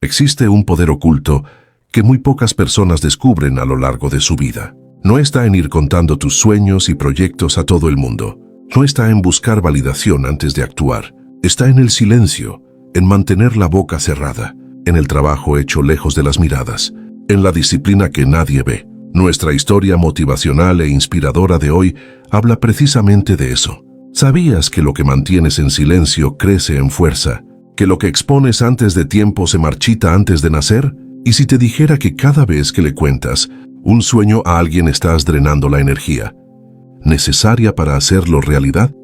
Existe un poder oculto que muy pocas personas descubren a lo largo de su vida. No está en ir contando tus sueños y proyectos a todo el mundo. No está en buscar validación antes de actuar. Está en el silencio, en mantener la boca cerrada, en el trabajo hecho lejos de las miradas, en la disciplina que nadie ve. Nuestra historia motivacional e inspiradora de hoy habla precisamente de eso. ¿Sabías que lo que mantienes en silencio crece en fuerza? ¿Que lo que expones antes de tiempo se marchita antes de nacer? ¿Y si te dijera que cada vez que le cuentas un sueño a alguien estás drenando la energía necesaria para hacerlo realidad?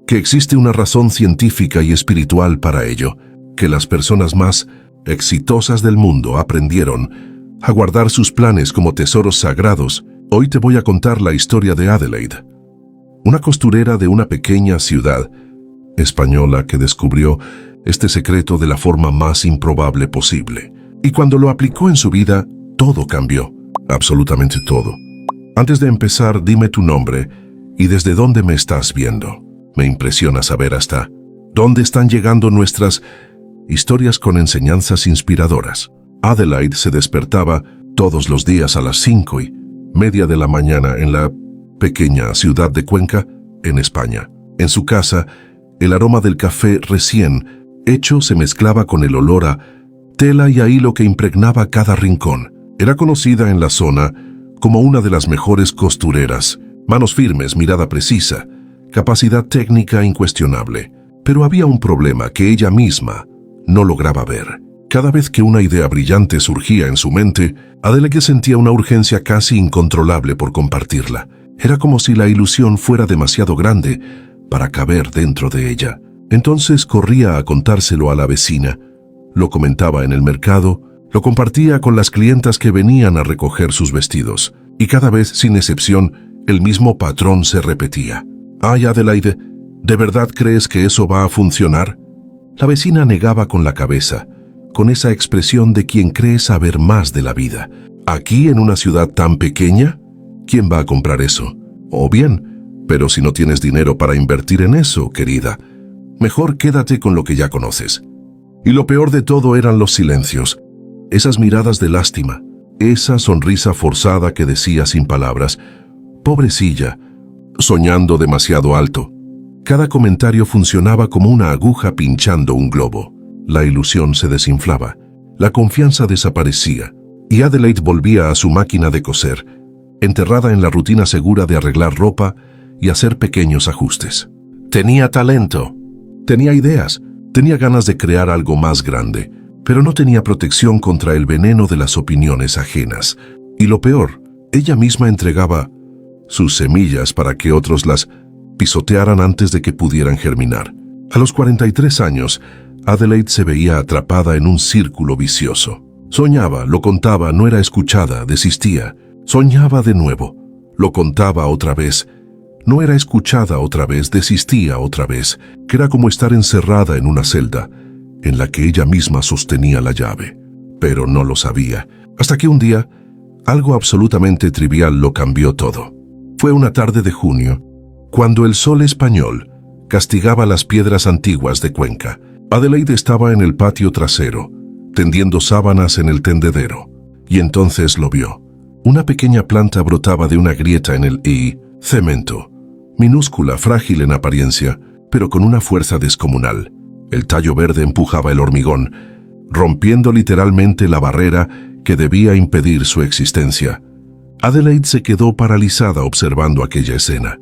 Que existe una razón científica y espiritual para ello, que las personas más exitosas del mundo aprendieron a guardar sus planes como tesoros sagrados. Hoy te voy a contar la historia de Adelaide, una costurera de una pequeña ciudad española que descubrió este secreto de la forma más improbable posible. Y cuando lo aplicó en su vida, todo cambió, absolutamente todo. Antes de empezar, dime tu nombre y desde dónde me estás viendo. Me impresiona saber hasta dónde están llegando nuestras historias con enseñanzas inspiradoras. Adelaide se despertaba todos los días a las 5:30 de la mañana en la pequeña ciudad de Cuenca, en España. En su casa, el aroma del café recién hecho se mezclaba con el olor a tela y a hilo que impregnaba cada rincón. Era conocida en la zona como una de las mejores costureras. Manos firmes, mirada precisa, capacidad técnica incuestionable. Pero había un problema que ella misma no lograba ver. Cada vez que una idea brillante surgía en su mente, Adelaide sentía una urgencia casi incontrolable por compartirla. Era como si la ilusión fuera demasiado grande para caber dentro de ella. Entonces corría a contárselo a la vecina. Lo comentaba en el mercado, lo compartía con las clientas que venían a recoger sus vestidos. Y cada vez, sin excepción, el mismo patrón se repetía. «Ay, Adelaide, ¿de verdad crees que eso va a funcionar?» La vecina negaba con la cabeza, con esa expresión de quien cree saber más de la vida. ¿Aquí, en una ciudad tan pequeña? ¿Quién va a comprar eso? O bien, pero si no tienes dinero para invertir en eso, querida, mejor quédate con lo que ya conoces. Y lo peor de todo eran los silencios, esas miradas de lástima, esa sonrisa forzada que decía sin palabras, «Pobrecilla, soñando demasiado alto». Cada comentario funcionaba como una aguja pinchando un globo. La ilusión se desinflaba, la confianza desaparecía, y Adelaide volvía a su máquina de coser, enterrada en la rutina segura de arreglar ropa y hacer pequeños ajustes. Tenía talento, tenía ideas, tenía ganas de crear algo más grande, pero no tenía protección contra el veneno de las opiniones ajenas. Y lo peor, ella misma entregaba sus semillas para que otros las pisotearan antes de que pudieran germinar. A los 43 años, Adelaide se veía atrapada en un círculo vicioso. Soñaba, lo contaba, no era escuchada, desistía. Soñaba de nuevo, lo contaba otra vez, no era escuchada otra vez, desistía otra vez, que era como estar encerrada en una celda en la que ella misma sostenía la llave. Pero no lo sabía, hasta que un día, algo absolutamente trivial lo cambió todo. Fue una tarde de junio, cuando el sol español castigaba las piedras antiguas de Cuenca. Adelaide estaba en el patio trasero, tendiendo sábanas en el tendedero, y entonces lo vio. Una pequeña planta brotaba de una grieta en el cemento, minúscula, frágil en apariencia, pero con una fuerza descomunal. El tallo verde empujaba el hormigón, rompiendo literalmente la barrera que debía impedir su existencia. Adelaide se quedó paralizada observando aquella escena.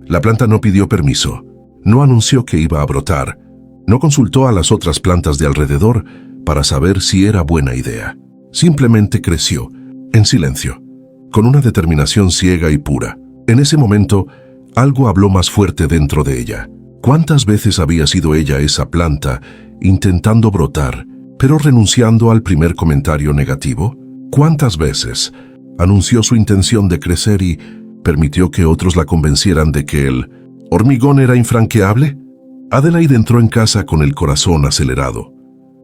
La planta no pidió permiso, no anunció que iba a brotar, no consultó a las otras plantas de alrededor para saber si era buena idea. Simplemente creció, en silencio, con una determinación ciega y pura. En ese momento, algo habló más fuerte dentro de ella. ¿Cuántas veces había sido ella esa planta, intentando brotar, pero renunciando al primer comentario negativo? ¿Cuántas veces anunció su intención de crecer y permitió que otros la convencieran de que el hormigón era infranqueable? Adelaide entró en casa con el corazón acelerado.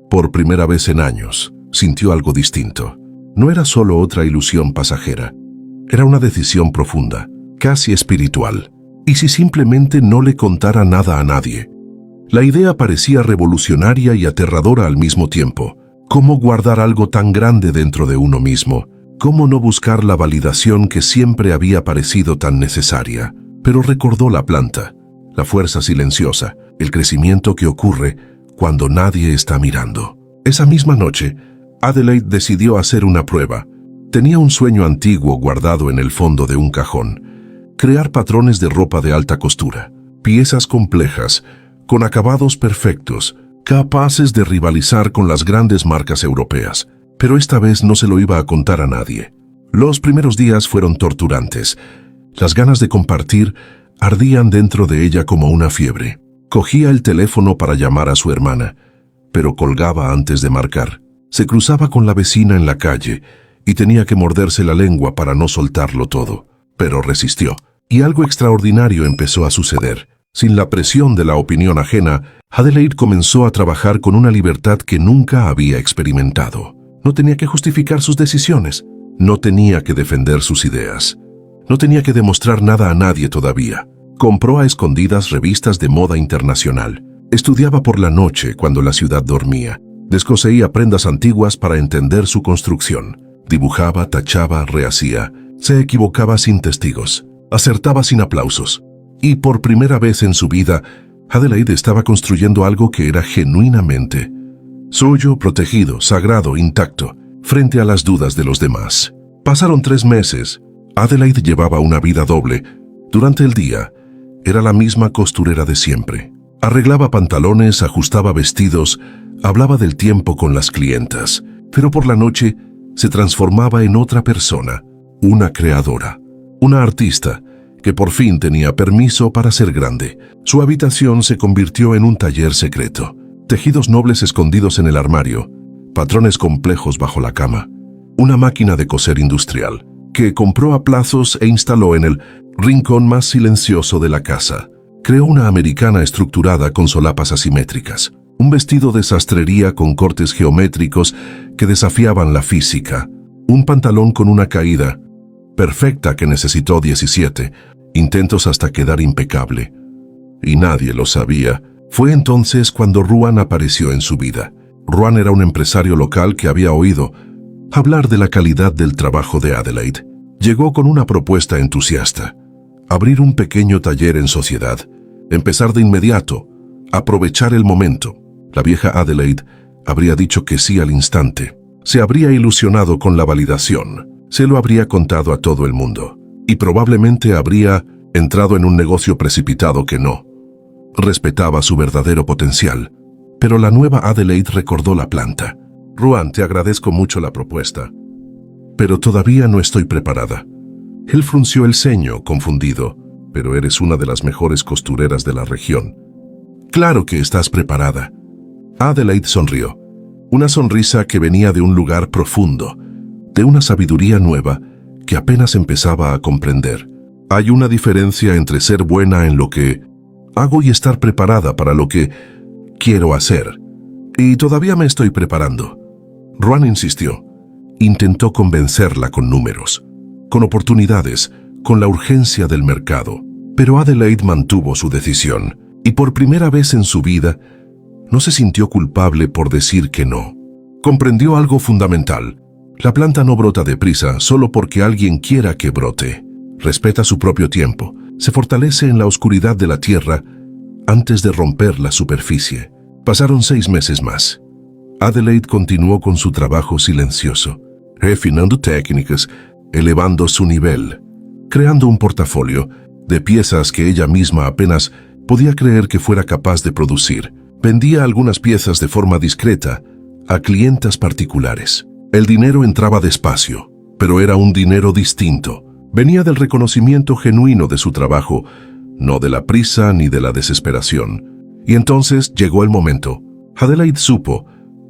Por primera vez en años, sintió algo distinto. No era solo otra ilusión pasajera, era una decisión profunda, casi espiritual. ¿Y si simplemente no le contara nada a nadie? La idea parecía revolucionaria y aterradora al mismo tiempo. ¿Cómo guardar algo tan grande dentro de uno mismo? ¿Cómo no buscar la validación que siempre había parecido tan necesaria? Pero recordó la planta, la fuerza silenciosa, el crecimiento que ocurre cuando nadie está mirando. Esa misma noche, Adelaide decidió hacer una prueba. Tenía un sueño antiguo guardado en el fondo de un cajón. Crear patrones de ropa de alta costura, piezas complejas, con acabados perfectos, capaces de rivalizar con las grandes marcas europeas. Pero esta vez no se lo iba a contar a nadie. Los primeros días fueron torturantes. Las ganas de compartir ardían dentro de ella como una fiebre. Cogía el teléfono para llamar a su hermana, pero colgaba antes de marcar. Se cruzaba con la vecina en la calle y tenía que morderse la lengua para no soltarlo todo. Pero resistió, y algo extraordinario empezó a suceder. Sin la presión de la opinión ajena, Adelaide comenzó a trabajar con una libertad que nunca había experimentado. No tenía que justificar sus decisiones, no tenía que defender sus ideas, no tenía que demostrar nada a nadie todavía. Compró a escondidas revistas de moda internacional, estudiaba por la noche cuando la ciudad dormía, descoseía prendas antiguas para entender su construcción, dibujaba, tachaba, rehacía, se equivocaba sin testigos, acertaba sin aplausos. Y por primera vez en su vida, Adelaide estaba construyendo algo que era genuinamente suyo, protegido, sagrado, intacto, frente a las dudas de los demás. Pasaron 3 meses. Adelaide llevaba una vida doble. Durante el día, era la misma costurera de siempre. Arreglaba pantalones, ajustaba vestidos, hablaba del tiempo con las clientas. Pero por la noche, se transformaba en otra persona, una creadora, una artista, que por fin tenía permiso para ser grande. Su habitación se convirtió en un taller secreto. Tejidos nobles escondidos en el armario, patrones complejos bajo la cama, una máquina de coser industrial, que compró a plazos e instaló en el rincón más silencioso de la casa. Creó una americana estructurada con solapas asimétricas, un vestido de sastrería con cortes geométricos que desafiaban la física, un pantalón con una caída perfecta que necesitó 17 intentos hasta quedar impecable. Y nadie lo sabía. Fue entonces cuando Ruan apareció en su vida. Ruan era un empresario local que había oído hablar de la calidad del trabajo de Adelaide. Llegó con una propuesta entusiasta: abrir un pequeño taller en sociedad, empezar de inmediato, aprovechar el momento. La vieja Adelaide habría dicho que sí al instante. Se habría ilusionado con la validación, se lo habría contado a todo el mundo, y probablemente habría entrado en un negocio precipitado que no respetaba su verdadero potencial. Pero la nueva Adelaide recordó la planta. Ruan, te agradezco mucho la propuesta, pero todavía no estoy preparada. Él frunció el ceño, confundido. Pero eres una de las mejores costureras de la región. Claro que estás preparada. Adelaide sonrió. Una sonrisa que venía de un lugar profundo, de una sabiduría nueva que apenas empezaba a comprender. Hay una diferencia entre ser buena en lo que hago y estar preparada para lo que quiero hacer. Y todavía me estoy preparando. Ruan insistió. Intentó convencerla con números, con oportunidades, con la urgencia del mercado. Pero Adelaide mantuvo su decisión, y por primera vez en su vida, no se sintió culpable por decir que no. Comprendió algo fundamental. La planta no brota deprisa solo porque alguien quiera que brote. Respeta su propio tiempo. Se fortalece en la oscuridad de la tierra antes de romper la superficie. Pasaron 6 meses más. Adelaide continuó con su trabajo silencioso, refinando técnicas, elevando su nivel, creando un portafolio de piezas que ella misma apenas podía creer que fuera capaz de producir. Vendía algunas piezas de forma discreta a clientas particulares. El dinero entraba despacio, pero era un dinero distinto. Venía del reconocimiento genuino de su trabajo, no de la prisa ni de la desesperación. Y entonces llegó el momento. Adelaide supo,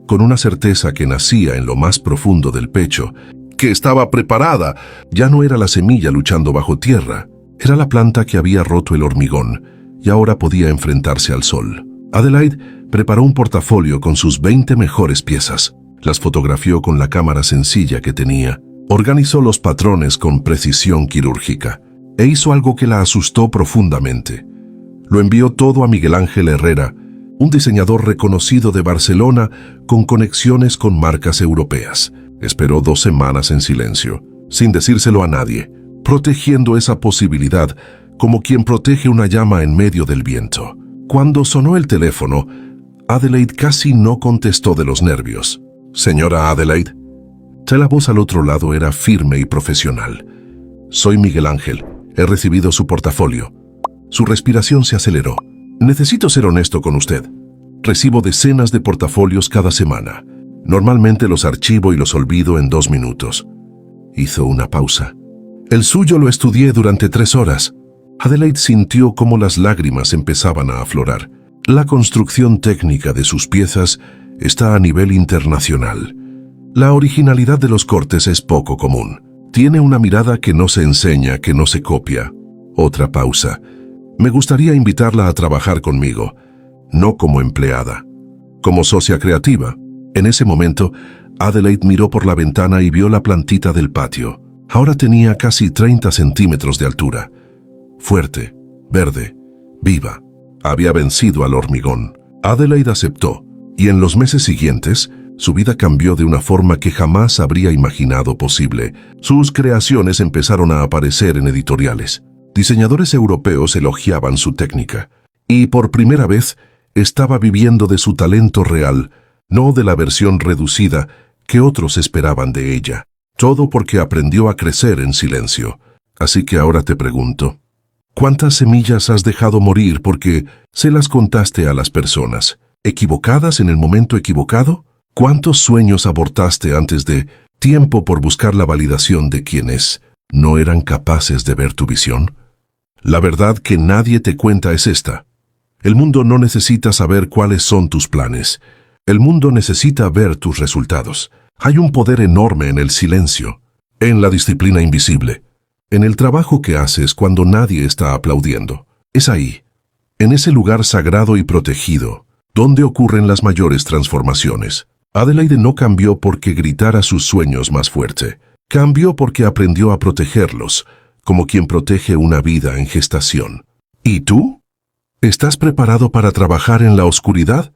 con una certeza que nacía en lo más profundo del pecho, que estaba preparada. Ya no era la semilla luchando bajo tierra, era la planta que había roto el hormigón y ahora podía enfrentarse al sol. Adelaide preparó un portafolio con sus 20 mejores piezas. Las fotografió con la cámara sencilla que tenía. Organizó los patrones con precisión quirúrgica e hizo algo que la asustó profundamente. Lo envió todo a Miguel Ángel Herrera, un diseñador reconocido de Barcelona con conexiones con marcas europeas. Esperó 2 semanas en silencio, sin decírselo a nadie, protegiendo esa posibilidad como quien protege una llama en medio del viento. Cuando sonó el teléfono, Adelaide casi no contestó de los nervios. «Señora Adelaide». La voz al otro lado era firme y profesional. «Soy Miguel Ángel. He recibido su portafolio». Su respiración se aceleró. «Necesito ser honesto con usted. Recibo decenas de portafolios cada semana. Normalmente los archivo y los olvido en 2 minutos». Hizo una pausa. «El suyo lo estudié durante 3 horas». Adelaide sintió cómo las lágrimas empezaban a aflorar. La construcción técnica de sus piezas está a nivel internacional. La originalidad de los cortes es poco común. Tiene una mirada que no se enseña, que no se copia. Otra pausa. «Me gustaría invitarla a trabajar conmigo, no como empleada, como socia creativa». En ese momento, Adelaide miró por la ventana y vio la plantita del patio. Ahora tenía casi 30 centímetros de altura. Fuerte, verde, viva. Había vencido al hormigón. Adelaide aceptó, y en los meses siguientes, su vida cambió de una forma que jamás habría imaginado posible. Sus creaciones empezaron a aparecer en editoriales. Diseñadores europeos elogiaban su técnica, y por primera vez estaba viviendo de su talento real, no de la versión reducida que otros esperaban de ella. Todo porque aprendió a crecer en silencio. Así que ahora te pregunto, ¿cuántas semillas has dejado morir porque se las contaste a las personas equivocadas en el momento equivocado? ¿Cuántos sueños abortaste antes de tiempo por buscar la validación de quienes no eran capaces de ver tu visión? La verdad que nadie te cuenta es esta. El mundo no necesita saber cuáles son tus planes. El mundo necesita ver tus resultados. Hay un poder enorme en el silencio, en la disciplina invisible, en el trabajo que haces cuando nadie está aplaudiendo. Es ahí, en ese lugar sagrado y protegido, donde ocurren las mayores transformaciones. Adelaide no cambió porque gritara sus sueños más fuerte. Cambió porque aprendió a protegerlos, como quien protege una vida en gestación. ¿Y tú? ¿Estás preparado para trabajar en la oscuridad?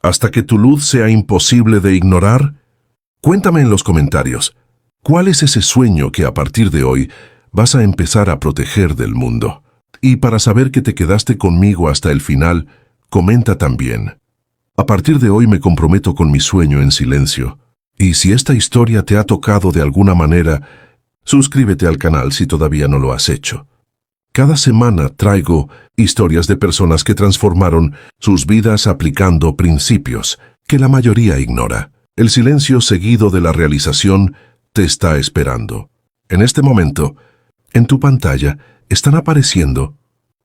¿Hasta que tu luz sea imposible de ignorar? Cuéntame en los comentarios, ¿cuál es ese sueño que a partir de hoy vas a empezar a proteger del mundo? Y para saber que te quedaste conmigo hasta el final, comenta también. A partir de hoy me comprometo con mi sueño en silencio. Y si esta historia te ha tocado de alguna manera, suscríbete al canal si todavía no lo has hecho. Cada semana traigo historias de personas que transformaron sus vidas aplicando principios que la mayoría ignora. El silencio seguido de la realización te está esperando. En este momento, en tu pantalla, están apareciendo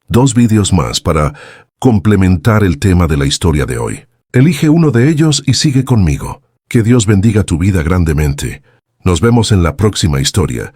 2 vídeos más para complementar el tema de la historia de hoy. Elige uno de ellos y sigue conmigo. Que Dios bendiga tu vida grandemente. Nos vemos en la próxima historia.